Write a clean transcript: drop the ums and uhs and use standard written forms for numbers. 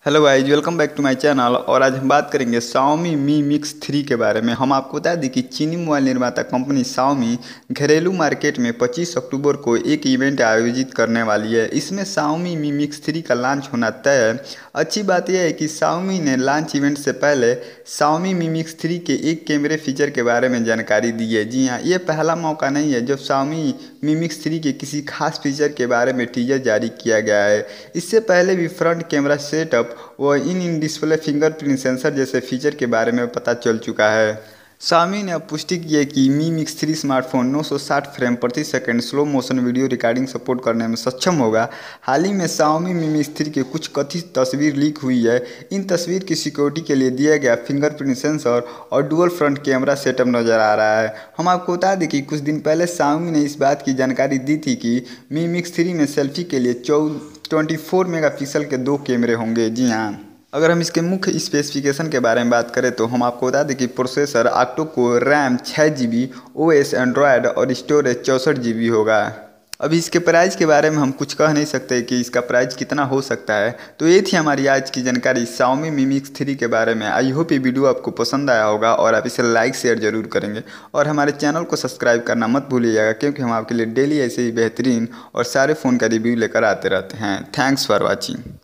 Hello guys, welcome back to my channel. और आज हम बात करेंगे Xiaomi Mi Mix 3 के बारे में। हम आपको बता दें कि चीनी मोबाइल निर्माता कंपनी Xiaomi घरेलू मार्केट में 25 अक्टूबर को एक इवेंट आयोजित करने वाली है। इसमें Xiaomi Mi Mix 3 का लॉन्च होना तय है। अच्छी बात यह है कि Xiaomi ने लॉन्च इवेंट से पहले Xiaomi Mi Mix 3 के एक कैमरे फीचर के बारे में जानकारी दी है। जी हाँ, ये पहला मौका नहीं है जब Xiaomi Mi Mix 3 के किसी खास फीचर के बारे में टीजर जारी किया गया है। इससे पहले भी फ्रंट कैमरा सेटअप व इन डिस्प्ले फिंगरप्रिंट सेंसर जैसे फीचर के बारे में पता चल चुका है। Xiaomi ने अब पुष्टि की है कि Mi Mix 3 स्मार्टफोन 960 फ्रेम प्रति second slow motion video recording support करने में सक्षम होगा। हाल ही में Xiaomi Mi Mix 3 के कुछ कथित तस्वीर लीक हुई है। इन तस्वीर की सिक्योरिटी के लिए दिया गया फिंगरप्रिंट सेंसर और डुअल फ्रंट कैमरा सेटअप नजर आ रहा है। हम आपको बता दें कि कुछ दिन पहले Xiaomi ने इस बात की जानकारी दी थी कि Mi Mix 3 में सेल्फी के लिए 24 मेगापिक्सल के 2 कैमरे होंगे। जी हाँ, अगर हम इसके मुख्य स्पेसिफिकेशन के बारे में बात करें तो हम आपको बता दें कि processor octo core, RAM 6 GB, OS Android और स्टोरेज 64 GB होगा। अभी इसके प्राइस के बारे में हम कुछ कह नहीं सकते कि इसका प्राइस कितना हो सकता है। तो ये थी हमारी आज की जानकारी Xiaomi Mi Mix 3 के बारे में। आई होप ये वीडियो आपको पसंद आया होगा और आप इसे लाइक शेयर जरूर करेंगे और हमारे चैनल को सब्सक्राइब करना मत भूलिएगा, क्योंकि हम आपके लिए डेली ऐसे ही बेहतरीन और सारे फ़ोन का रिव्यू लेकर आते रहते हैं। Thanks for watching.